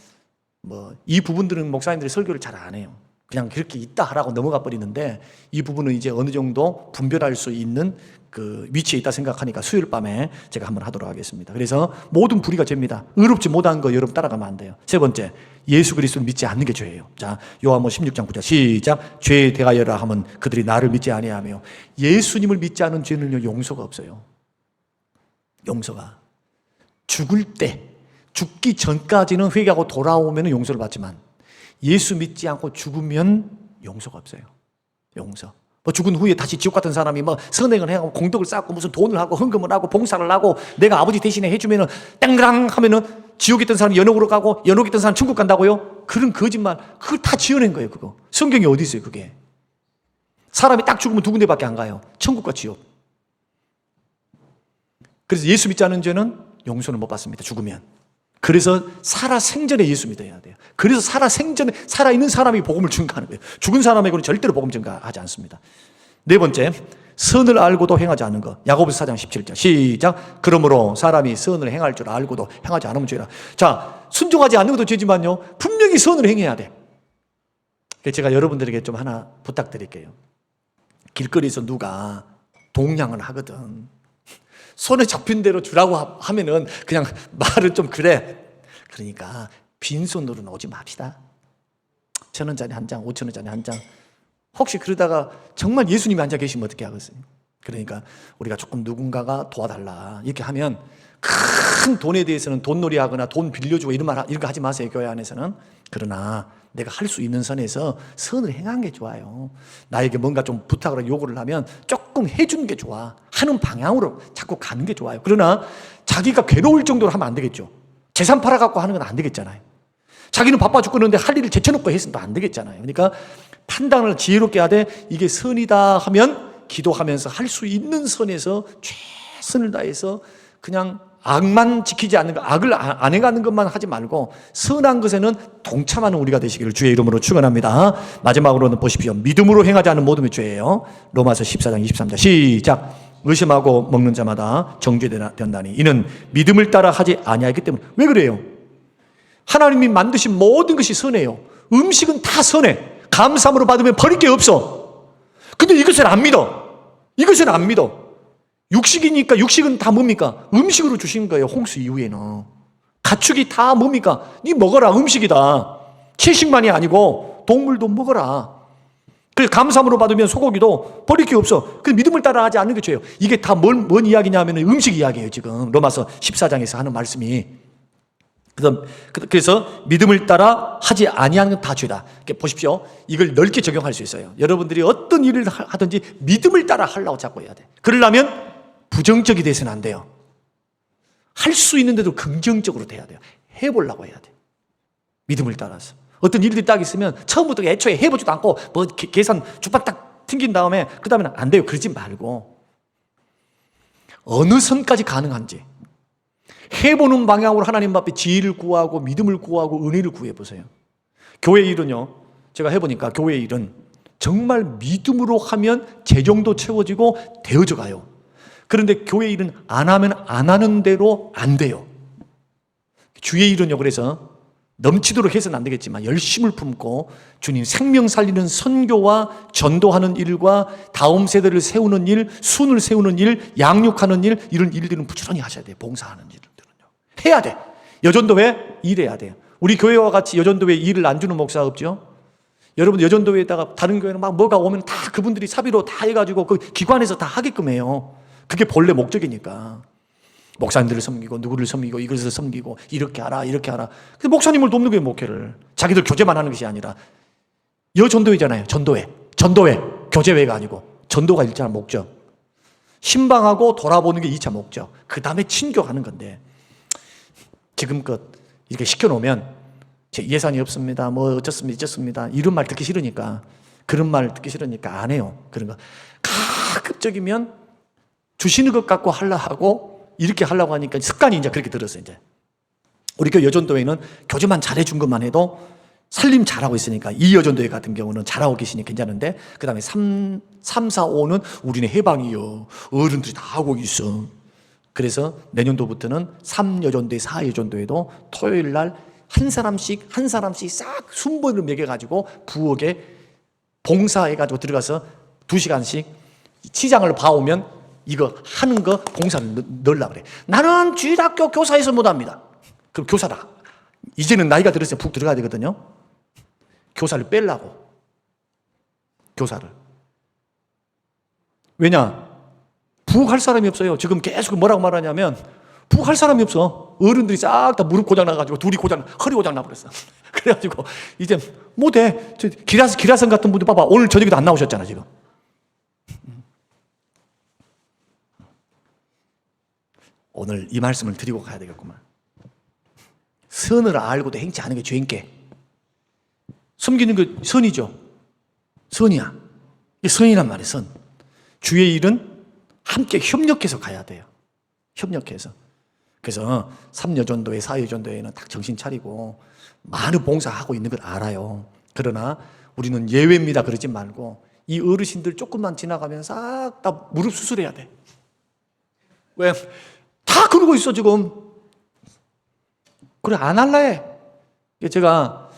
이 부분들은 목사님들이 설교를 잘 안 해요. 그냥 그렇게 있다 하라고 넘어가 버리는데 이 부분은 이제 어느 정도 분별할 수 있는 그 위치에 있다 생각하니까 수요일 밤에 제가 한번 하도록 하겠습니다. 그래서 모든 불의가 죄입니다. 의롭지 못한 거 여러분 따라가면 안 돼요. 세 번째, 예수 그리스도를 믿지 않는 게 죄예요. 자, 요한복음 16장 9절 시작. 죄에 대하여라 하면 그들이 나를 믿지 아니하며. 예수님을 믿지 않은 죄는요 용서가 없어요. 용서가. 죽을 때, 죽기 전까지는 회개하고 돌아오면 용서를 받지만 예수 믿지 않고 죽으면 용서가 없어요. 용서. 뭐 죽은 후에 다시 지옥 같은 사람이 뭐 선행을 해가고 공덕을 쌓고 무슨 돈을 하고 헌금을 하고 봉사를 하고 내가 아버지 대신에 해주면은 땡그랑 하면은 지옥에 있던 사람이 연옥으로 가고 연옥에 있던 사람 천국 간다고요? 그런 거짓말. 그걸 다 지어낸 거예요, 그거. 성경에 어디 있어요, 그게? 사람이 딱 죽으면 두 군데밖에 안 가요. 천국과 지옥. 그래서 예수 믿지 않은 죄는 용서는 못 받습니다, 죽으면. 그래서 살아 생전에 예수 믿어야 돼요. 그래서 살아 생전에 살아있는 사람이 복음을 증가하는 거예요. 죽은 사람에게는 절대로 복음 증가하지 않습니다. 네 번째, 선을 알고도 행하지 않는 것. 야고보서 4장 17절 시작. 그러므로 사람이 선을 행할 줄 알고도 행하지 않으면 죄라. 자, 순종하지 않는 것도 죄지만요 분명히 선을 행해야 돼. 제가 여러분들에게 좀 하나 부탁드릴게요. 길거리에서 누가 동냥을 하거든. 손에 잡힌 대로 주라고 하면은 그냥 말은 좀 그래. 그러니까 빈손으로는 오지 맙시다. 1,000원짜리 한 장, 5,000원짜리 한 장. 혹시 그러다가 정말 예수님이 앉아 계시면 어떻게 하겠어요? 그러니까 우리가 조금 누군가가 도와달라 이렇게 하면 큰 돈에 대해서는 돈놀이 하거나 돈 빌려주고 이런 거 하지 마세요, 교회 안에서는. 그러나 내가 할 수 있는 선에서 선을 행하는 게 좋아요. 나에게 뭔가 좀 부탁을 하고 요구를 하면 조금 해주는 게 좋아. 하는 방향으로 자꾸 가는 게 좋아요. 그러나 자기가 괴로울 정도로 하면 안 되겠죠. 재산 팔아갖고 하는 건 안 되겠잖아요. 자기는 바빠 죽겠는데 할 일을 제쳐놓고 했으면 또 안 되겠잖아요. 그러니까 판단을 지혜롭게 하되 이게 선이다 하면 기도하면서 할 수 있는 선에서 최선을 다해서 그냥 악만 지키지 않는 것, 악을 안 해가는 것만 하지 말고 선한 것에는 동참하는 우리가 되시기를 주의 이름으로 축원합니다. 마지막으로는 보십시오. 믿음으로 행하지 않는 모든 게 죄예요. 로마서 14장 23절 시작. 의심하고 먹는 자마다 정죄된다니 이는 믿음을 따라 하지 아니하기 때문에. 왜 그래요? 하나님이 만드신 모든 것이 선해요. 음식은 다 선해. 감사함으로 받으면 버릴 게 없어. 근데 이것을 안 믿어. 이것을 안 믿어. 육식이니까 육식은 다 뭡니까? 음식으로 주신 거예요. 홍수 이후에는 가축이 다 뭡니까? 네 먹어라, 음식이다. 채식만이 아니고 동물도 먹어라. 그래서 감사함으로 받으면 소고기도 버릴 게 없어. 그 믿음을 따라 하지 않는 게 죄예요. 이게 다 뭔 이야기냐면 음식 이야기예요. 지금 로마서 14장에서 하는 말씀이. 그래서 믿음을 따라 하지 아니하는 건 다 죄다. 보십시오. 이걸 넓게 적용할 수 있어요. 여러분들이 어떤 일을 하든지 믿음을 따라 하려고 자꾸 해야 돼. 그러려면 부정적이 돼서는 안 돼요. 할 수 있는데도 긍정적으로 돼야 돼요. 해보려고 해야 돼. 믿음을 따라서. 어떤 일들이 딱 있으면 처음부터 애초에 해보지도 않고 뭐 계산 주판 딱 튕긴 다음에 그 다음에는 안 돼요. 그러지 말고 어느 선까지 가능한지 해보는 방향으로 하나님 앞에 지혜를 구하고 믿음을 구하고 은혜를 구해보세요. 교회 일은요, 제가 해보니까 교회 일은 정말 믿음으로 하면 재정도 채워지고 되어져 가요. 그런데 교회 일은 안 하면 안 하는 대로 안 돼요. 주의 일은요, 그래서 넘치도록 해서는 안 되겠지만 열심을 품고 주님 생명 살리는 선교와 전도하는 일과 다음 세대를 세우는 일, 순을 세우는 일, 양육하는 일, 이런 일들은 부지런히 하셔야 돼요. 봉사하는 일들은요. 해야 돼. 여전도회 일해야 돼요. 우리 교회와 같이 여전도회 일을 안 주는 목사 없죠? 여러분 여전도회에다가 다른 교회는 막 뭐가 오면 다 그분들이 사비로 다 해가지고 그 기관에서 다 하게끔 해요. 그게 본래 목적이니까. 목사님들을 섬기고 누구를 섬기고 이것을 섬기고 이렇게 하라 이렇게 하라. 근데 목사님을 돕는 게 목회를. 자기들 교제만 하는 것이 아니라 여전도회잖아요. 전도회 교제회가 아니고 전도가 1차 목적. 신방하고 돌아보는 게 2차 목적. 그 다음에 친교하는 건데 지금껏 이렇게 시켜놓으면 제 예산이 없습니다. 뭐 어쩌습니다. 이런 말 듣기 싫으니까 그런 말 듣기 싫으니까 안 해요. 그런 거 가급적이면 주시는 것 갖고 하려고 이렇게 하려고 하니까 습관이 이제 그렇게 들었어요. 이제 우리 교회 여전도회는 교제만 잘해준 것만 해도 살림 잘하고 있으니까 이 여전도회 같은 경우는 잘하고 계시니 괜찮은데 그 다음에 3, 4, 5는 우리는 해방이요. 어른들이 다 하고 있어. 그래서 내년도부터는 3여전도회, 4여전도회도 토요일 날 한 사람씩 싹 순번을 매겨가지고 부엌에 봉사해가지고 들어가서 2시간씩 시장을 봐오면 이거 하는 거 봉사를 넣으려고 그래. 나는 주일학교 교사에서 못합니다. 그럼 교사다. 이제는 나이가 들었으면 푹 들어가야 되거든요. 교사를 빼려고. 교사를. 왜냐? 부할 사람이 없어요. 지금 계속 뭐라고 말하냐면 부할 사람이 없어. 어른들이 싹 다 무릎 고장 나가지고 둘이 허리 고장 나버렸어. 그래가지고 이제 못해. 기라성 같은 분들 봐봐. 오늘 저녁에도 안 나오셨잖아 지금. 오늘 이 말씀을 드리고 가야 되겠구만. 선을 알고도 행치 않은 게 죄인께. 섬기는 게 선이죠. 선이야. 이게 선이란 말이야, 선. 주의 일은 함께 협력해서 가야 돼요. 협력해서. 그래서 3여전도회, 4여전도회는 딱 정신 차리고 많은 봉사하고 있는 걸 알아요. 그러나 우리는 예외입니다. 그러지 말고 이 어르신들 조금만 지나가면 싹 다 무릎 수술해야 돼. 왜? 다 그러고 있어 지금. 그래 안 할라 해. 제가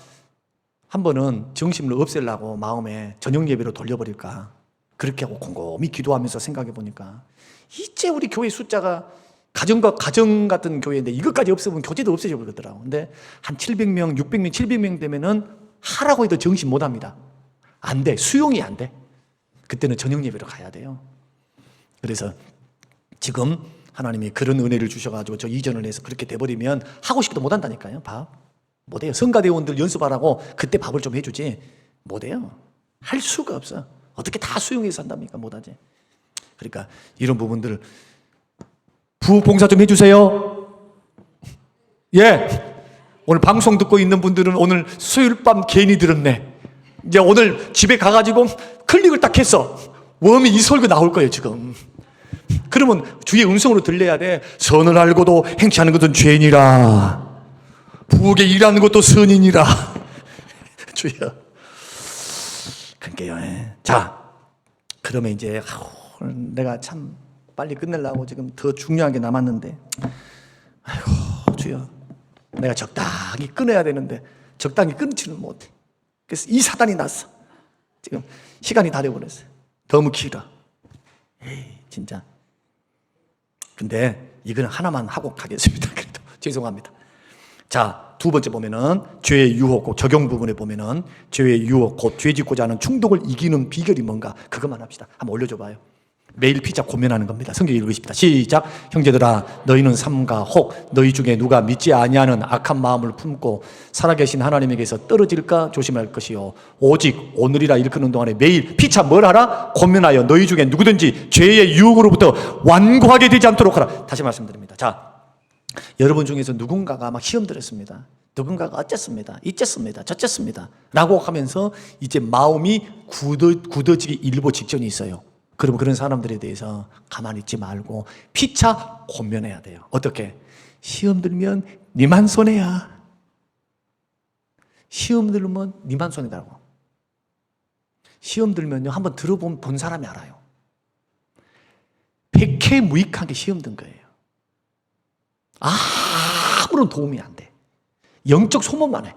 한 번은 정신을 없애려고 마음에 저녁 예배로 돌려버릴까 그렇게 하고 곰곰이 기도하면서 생각해 보니까 이제 우리 교회 숫자가 가정 같은 교회인데 이것까지 없으면 교제도 없어져 버리더라고. 근데 한 700명, 600명, 700명 되면은 하라고 해도 정신 못 합니다. 안 돼. 수용이 안 돼. 그때는 저녁 예배로 가야 돼요. 그래서 지금 하나님이 그런 은혜를 주셔가지고 저 이전을 해서 그렇게 돼버리면 하고 싶어도 못 한다니까요. 밥 못해요. 성가대원들 연습하라고 그때 밥을 좀 해주지 못해요. 할 수가 없어. 어떻게 다 수용해서 한답니까? 못하지. 그러니까 이런 부분들 부봉사 좀 해주세요. 예. 오늘 방송 듣고 있는 분들은 오늘 수요일 밤 괜히 들었네. 이제 오늘 집에 가가지고 클릭을 딱 했어. 웜이 이 설교 나올 거예요 지금. 그러면 주의 음성으로 들려야 돼. 선을 알고도 행치 않은 것은 죄인이라. 부엌에 일하는 것도 선인이라. 주여. 그러니까요. 자, 그러면 이제 내가 참 빨리 끝내려고 지금 더 중요한 게 남았는데, 아이고 주여, 내가 적당히 끊어야 되는데 적당히 끊지는 못해. 그래서 이 사단이 났어. 지금 시간이 다 돼버렸어요. 너무 길어. 에이 진짜. 근데 이거는 하나만 하고 가겠습니다. 그래도 죄송합니다. 자, 두 번째 보면은 죄의 유혹, 곧 적용 부분에 보면은 죄의 유혹, 곧 죄 짓고자 하는 충동을 이기는 비결이 뭔가 그것만 합시다. 한번 올려줘 봐요. 매일 피자 고면하는 겁니다. 성경 읽으십니다. 시작. 형제들아 너희는 삼가 혹 너희 중에 누가 믿지 아니하는 악한 마음을 품고 살아계신 하나님에게서 떨어질까 조심할 것이요 오직 오늘이라 일컫는 동안에 매일 피차 뭘 하라? 고면하여 너희 중에 누구든지 죄의 유혹으로부터 완고하게 되지 않도록 하라. 다시 말씀드립니다. 자, 여러분 중에서 누군가가 막 시험 들었습니다. 누군가가 어쨌습니다. 이쨌습니다. 저쨌습니다. 라고 하면서 이제 마음이 굳어지기 일보 직전이 있어요. 그러면 그런 사람들에 대해서 가만히 있지 말고 피차 권면해야 돼요. 어떻게? 시험 들면 니만 손해야. 시험 들면 니만 손해다고. 시험 들면요 한번 들어본 사람이 알아요. 백해무익한 게 시험 든 거예요. 아무런 도움이 안 돼. 영적 소모만 해.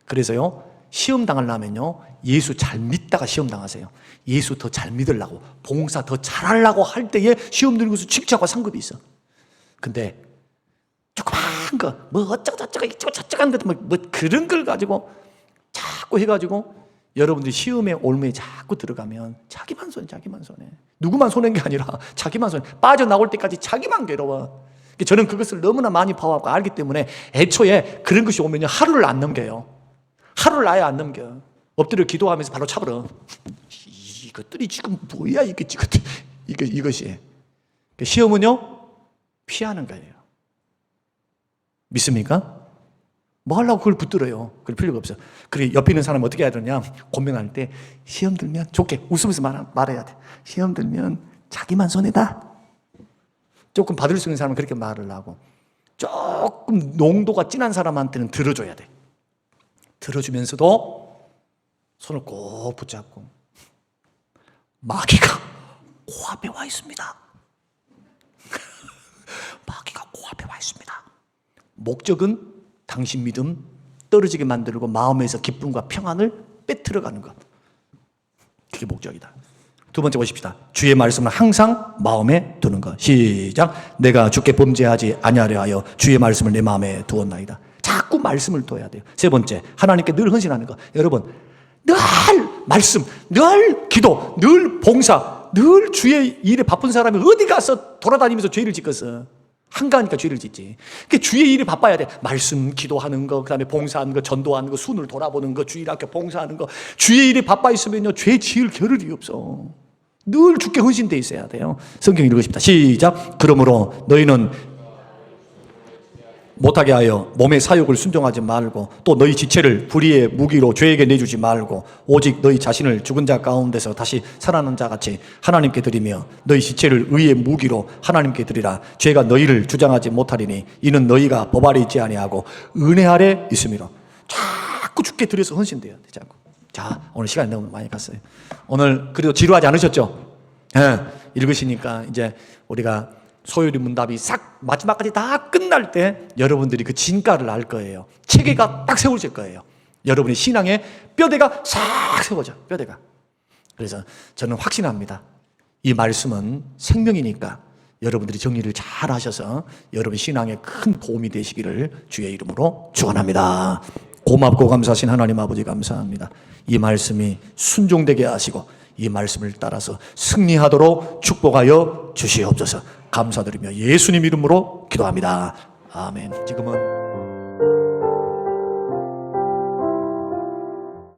그래서요 시험 당하려면요 예수 잘 믿다가 시험 당하세요. 예수 더 잘 믿으려고 봉사 더 잘하려고 할 때에 시험 들는 것은 칭찬과 상급이 있어. 근데 조그만 거 뭐 어쩌고 저쩌고 한데도 뭐 그런 걸 가지고 자꾸 해가지고 여러분들이 시험에 올매에 자꾸 들어가면 자기만 손해. 누구만 손해인 게 아니라 자기만 손해. 빠져나올 때까지 자기만 괴로워. 저는 그것을 너무나 많이 봐왔고 알기 때문에 애초에 그런 것이 오면요 하루를 안 넘겨요. 하루를 아예 안 넘겨. 엎드려 기도하면서 바로 차버려. 이것들이 지금 뭐야 이것이. 시험은요 피하는 거예요. 믿습니까? 뭐 하려고 그걸 붙들어요. 그럴 필요가 없어. 그래 옆에 있는 사람은 어떻게 해야 되냐? 고민할 때 시험 들면 좋게 웃으면서 말해야 돼. 시험 들면 자기만 손해다. 조금 받을 수 있는 사람은 그렇게 말을 하고 조금 농도가 진한 사람한테는 들어줘야 돼. 들어주면서도 손을 꼭 붙잡고 마귀가 코앞에 와 있습니다. 마귀가 코앞에 와 있습니다. 목적은 당신 믿음 떨어지게 만들고 마음에서 기쁨과 평안을 빼뜨려가는 것. 그게 목적이다. 두 번째 보십시다. 주의 말씀을 항상 마음에 두는 것. 시작. 내가 주께 범죄하지 아니하려 하여 주의 말씀을 내 마음에 두었나이다. 자꾸 말씀을 둬야 돼요. 세 번째, 하나님께 늘 헌신하는 것. 여러분, 늘 말씀, 늘 기도, 늘 봉사, 늘 주의 일에 바쁜 사람이 어디 가서 돌아다니면서 죄를 짓겠어. 한가하니까 죄를 짓지. 그러니까 주의 일이 바빠야 돼. 말씀, 기도하는 거, 그 다음에 봉사하는 거, 전도하는 거, 순을 돌아보는 거, 주일 학교 봉사하는 거. 주의 일이 바빠 있으면요, 죄 지을 겨를이 없어. 늘 주께 헌신되어 있어야 돼요. 성경 읽으십니다. 시작. 그러므로 너희는 못하게 하여 몸의 사욕을 순종하지 말고 또 너희 지체를 불의의 무기로 죄에게 내주지 말고 오직 너희 자신을 죽은 자 가운데서 다시 살아난 자 같이 하나님께 드리며 너희 지체를 의의 무기로 하나님께 드리라. 죄가 너희를 주장하지 못하리니 이는 너희가 법 아래 있지 아니하고 은혜 아래 있음이라. 자꾸 주께 드려서 헌신돼야 돼. 자꾸. 자, 오늘 시간이 너무 많이 갔어요. 오늘 그래도 지루하지 않으셨죠? 예, 읽으시니까 이제 우리가 소요리 문답이 싹 마지막까지 다 끝날 때 여러분들이 그 진가를 알 거예요. 체계가 딱 세워질 거예요. 여러분의 신앙의 뼈대가 싹 세워져. 뼈대가. 그래서 저는 확신합니다. 이 말씀은 생명이니까 여러분들이 정리를 잘 하셔서 여러분 신앙에 큰 도움이 되시기를 주의 이름으로 축원합니다. 고맙고 감사하신 하나님 아버지 감사합니다. 이 말씀이 순종되게 하시고 이 말씀을 따라서 승리하도록 축복하여 주시옵소서. 감사드리며 예수님 이름으로 기도합니다. 아멘. 지금은